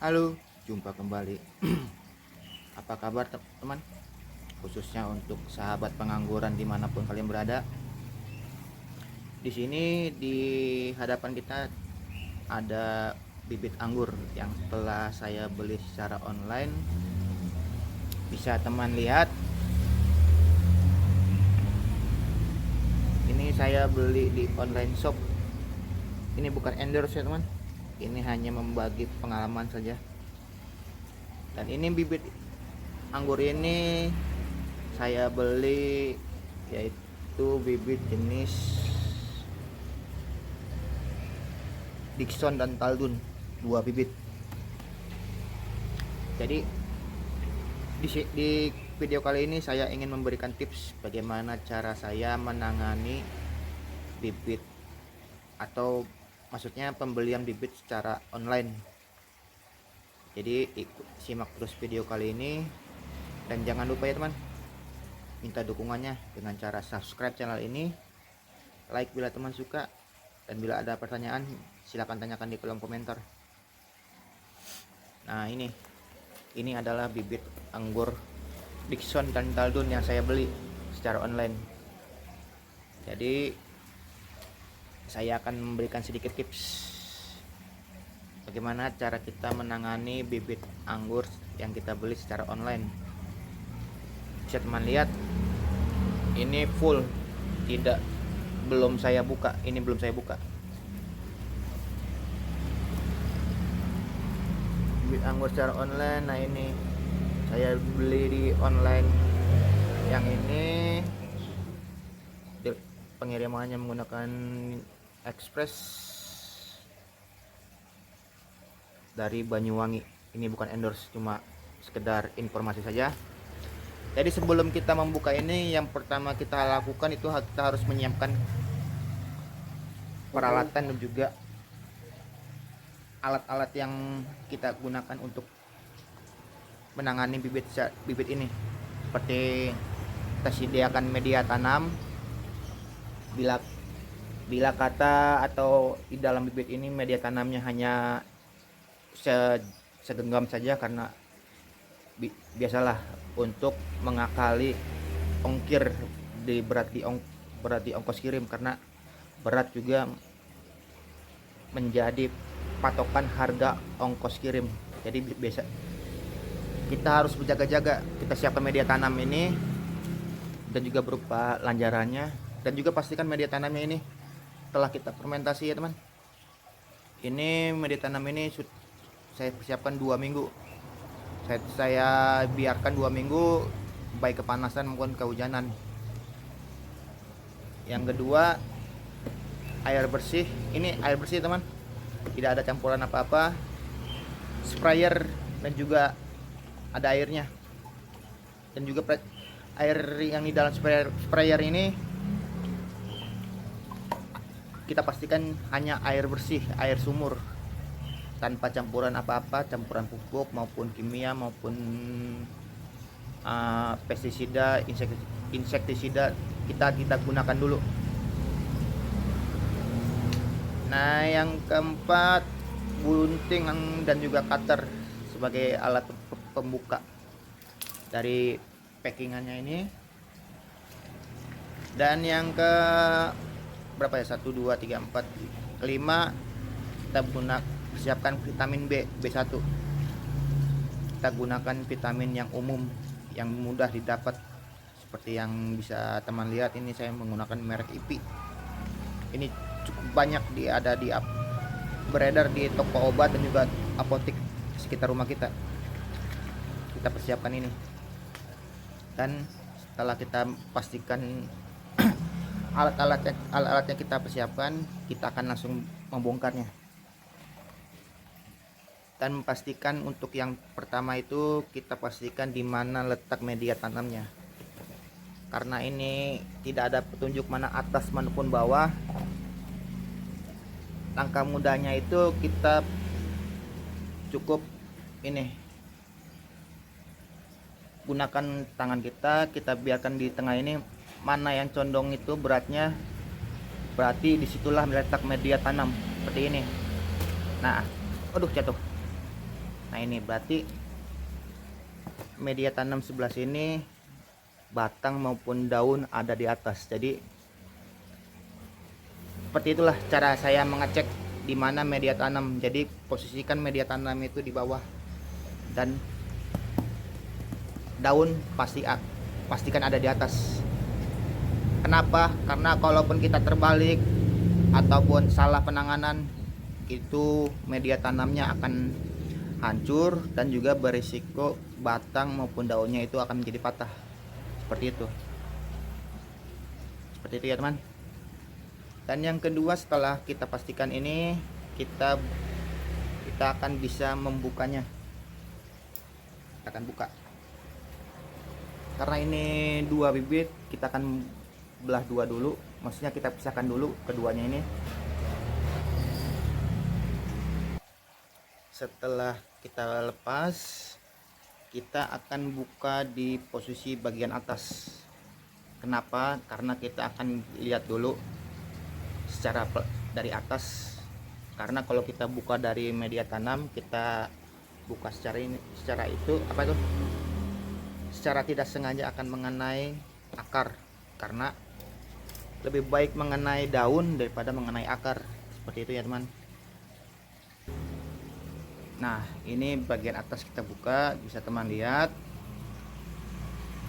Halo, jumpa kembali. Apa kabar teman? Khususnya untuk sahabat pengangguran dimanapun kalian berada. Di sini di hadapan kita ada bibit anggur yang telah saya beli secara online. Bisa teman lihat. Ini saya beli di online shop. Ini bukan endorse ya teman. Ini hanya membagi pengalaman saja. Dan ini bibit anggur ini saya beli yaitu bibit jenis Dickson dan Taldun, 2 bibit. Jadi di video kali ini saya ingin memberikan tips bagaimana cara saya menangani bibit atau maksudnya pembelian bibit secara online. Jadi simak terus video kali ini dan jangan lupa ya teman, minta dukungannya dengan cara subscribe channel ini, like bila teman suka, dan bila ada pertanyaan silahkan tanyakan di kolom komentar. Nah ini adalah bibit anggur Dickson dan Taldun yang saya beli secara online. Jadi saya akan memberikan sedikit tips bagaimana cara kita menangani bibit anggur yang kita beli secara online. Bisa teman lihat, ini full, belum saya buka. Ini belum saya buka. Bibit anggur secara online. Nah ini saya beli di online yang ini, pengirimannya menggunakan Express dari Banyuwangi. Ini bukan endorse, cuma sekedar informasi saja. Jadi sebelum kita membuka ini, yang pertama kita lakukan itu kita harus menyiapkan peralatan dan juga alat-alat yang kita gunakan untuk menangani bibit ini. Seperti kita sediakan media tanam, bila kata atau di dalam bibit ini media tanamnya hanya segenggam saja, karena biasalah untuk mengakali ongkir berat di ongkos kirim, karena berat juga menjadi patokan harga ongkos kirim. Jadi biasa kita harus berjaga-jaga. Kita siapkan media tanam ini dan juga berupa lanjarannya, dan juga pastikan media tanamnya ini telah kita fermentasi ya teman. Ini media tanam ini saya persiapkan 2 minggu. Saya biarkan 2 minggu baik kepanasan maupun kehujanan. Yang kedua, air bersih. Ini air bersih teman, tidak ada campuran apa-apa. Sprayer dan juga ada airnya. Dan juga air yang di dalam sprayer ini kita pastikan hanya air bersih, air sumur, tanpa campuran apa-apa, campuran pupuk maupun kimia maupun pestisida, insektisida kita gunakan dulu. Nah yang keempat, gunting dan juga cutter sebagai alat pembuka dari packingannya ini. Dan yang ke berapa ya, 1 2 3 4 5 kita siapkan vitamin B1. Kita gunakan vitamin yang umum yang mudah didapat, seperti yang bisa teman lihat. Ini saya menggunakan merek IP. Ini cukup banyak beredar di toko obat dan juga apotek sekitar rumah kita. Kita persiapkan ini, dan setelah kita pastikan alat-alatnya kita persiapkan, kita akan langsung membongkarnya. Dan pastikan untuk yang pertama itu kita pastikan di mana letak media tanamnya, karena ini tidak ada petunjuk mana atas maupun bawah. Langkah mudahnya itu kita cukup ini, gunakan tangan kita biarkan di tengah ini, mana yang condong itu beratnya, berarti disitulah letak media tanam seperti ini. Nah, aduh jatuh. Nah ini berarti media tanam sebelah sini batang maupun daun ada di atas. Jadi seperti itulah cara saya mengecek di mana media tanam. Jadi posisikan media tanam itu di bawah dan daun pastikan ada di atas. Kenapa? Karena kalaupun kita terbalik ataupun salah penanganan, itu media tanamnya akan hancur dan juga berisiko batang maupun daunnya itu akan menjadi patah. Seperti itu ya teman. Dan yang kedua, setelah kita pastikan ini, kita akan bisa membukanya. Kita akan buka. Karena ini 2 bibit, kita akan belah 2 dulu. Maksudnya kita pisahkan dulu keduanya ini. Setelah kita lepas, kita akan buka di posisi bagian atas. Kenapa? Karena kita akan lihat dulu secara dari atas. Karena kalau kita buka dari media tanam, kita buka secara tidak sengaja akan mengenai akar. Karena lebih baik mengenai daun daripada mengenai akar. Seperti itu ya teman. Nah ini bagian atas kita buka, bisa teman lihat.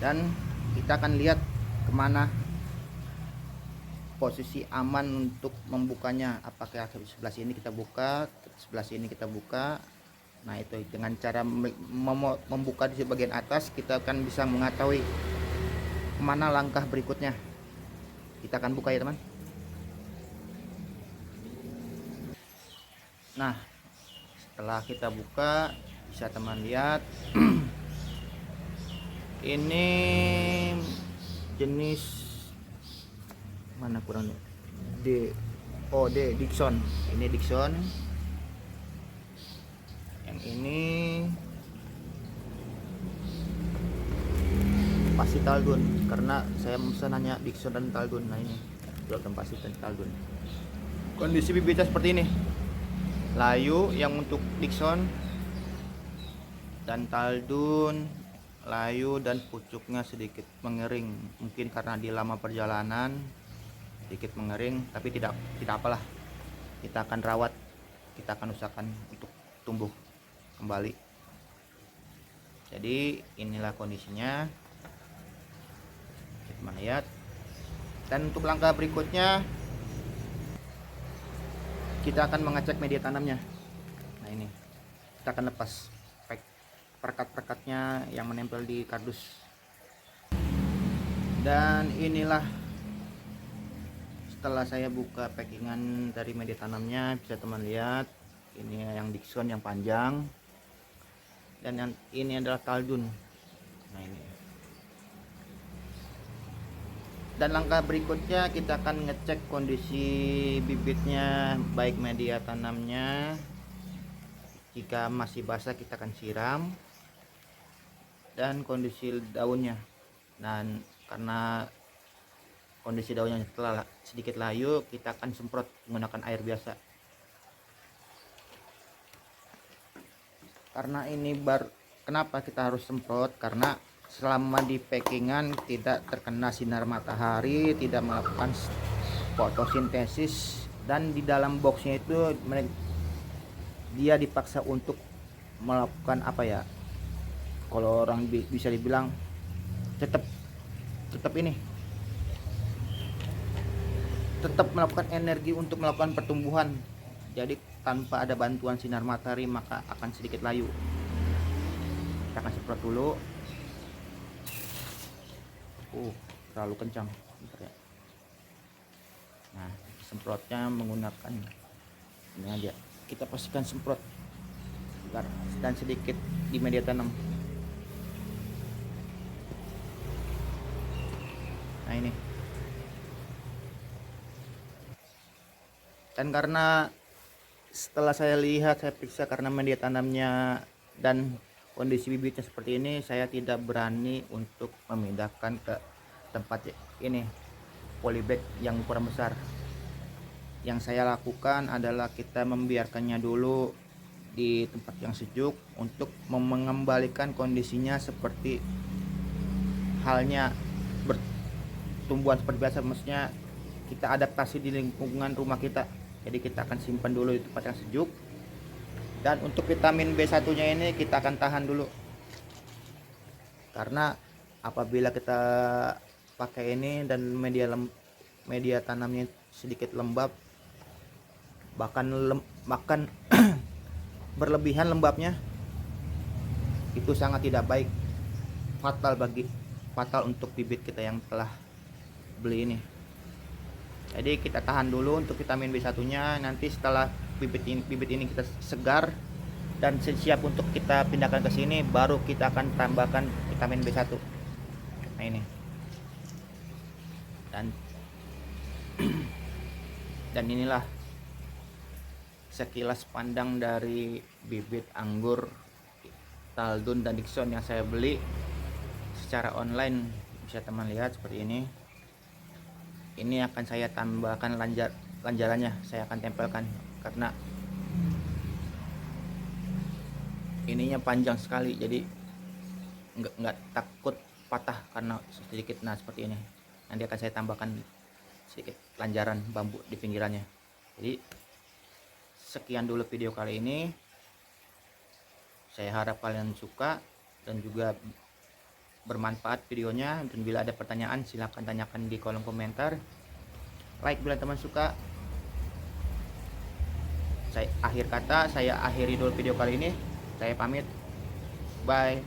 Dan kita akan lihat kemana posisi aman untuk membukanya. Apakah sebelah sini kita buka, sebelah sini kita buka. Nah itu dengan cara membuka di bagian atas, kita akan bisa mengetahui kemana langkah berikutnya. Kita akan buka ya teman. Nah setelah kita buka, bisa teman lihat ini jenis mana kurang Dickson. Ini Dickson. Yang ini pasti Taldun, karena saya pesanannya Dickson dan Taldun. Nah ini program pasti dan Taldun. Kondisi bibitnya seperti ini. Layu yang untuk Dickson dan Taldun layu dan pucuknya sedikit mengering. Mungkin karena di lama perjalanan sedikit mengering, tapi tidak apalah. Kita akan rawat, kita akan usahakan untuk tumbuh kembali. Jadi inilah kondisinya, kita lihat. Dan untuk langkah berikutnya, kita akan mengecek media tanamnya. Nah ini kita akan lepas perekat-perekatnya yang menempel di kardus. Dan inilah setelah saya buka packingan dari media tanamnya, bisa teman lihat. Ini yang Dickson yang panjang, dan yang ini adalah Taldun. Nah ini. Dan langkah berikutnya kita akan ngecek kondisi bibitnya, baik media tanamnya. Jika masih basah kita akan siram, dan kondisi daunnya. Dan karena kondisi daunnya setelah sedikit layu, kita akan semprot menggunakan air biasa. Karena ini kenapa kita harus semprot? Karena selama di packingan tidak terkena sinar matahari, tidak melakukan fotosintesis, dan di dalam boxnya itu dia dipaksa untuk melakukan kalau orang bisa dibilang tetap melakukan energi untuk melakukan pertumbuhan. Jadi tanpa ada bantuan sinar matahari maka akan sedikit layu. Kita akan semprot dulu. Terlalu kencang. Nah semprotnya menggunakan ini aja. Kita pastikan semprot dan sedikit di media tanam. Nah ini. Dan karena setelah saya lihat, saya periksa, karena media tanamnya dan kondisi bibitnya seperti ini, saya tidak berani untuk memindahkan ke tempat ini polybag yang ukuran besar. Yang saya lakukan adalah kita membiarkannya dulu di tempat yang sejuk untuk mengembalikan kondisinya seperti halnya bertumbuhan seperti biasa, maksudnya kita adaptasi di lingkungan rumah kita. Jadi kita akan simpan dulu di tempat yang sejuk, dan untuk vitamin B1 nya ini kita akan tahan dulu, karena apabila kita pakai ini dan media tanamnya sedikit lembab, bahkan berlebihan lembabnya, itu sangat tidak baik, fatal untuk bibit kita yang telah beli ini. Jadi kita tahan dulu untuk vitamin B1 nya. Nanti setelah bibit ini kita segar dan siap untuk kita pindahkan ke sini, baru kita akan tambahkan vitamin B1. Nah ini, dan inilah sekilas pandang dari bibit anggur Taldun dan Dickson yang saya beli secara online. Bisa teman lihat seperti ini. Ini akan saya tambahkan lanjarannya, saya akan tempelkan karena ininya panjang sekali, jadi nggak takut patah karena sedikit. Nah seperti ini, nanti akan saya tambahkan sedikit lanjaran bambu di pinggirannya. Jadi sekian dulu video kali ini, saya harap kalian suka dan juga bermanfaat videonya. Dan bila ada pertanyaan silahkan tanyakan di kolom komentar. Like bila teman suka. Saya akhiri dulu video kali ini. Saya pamit, bye.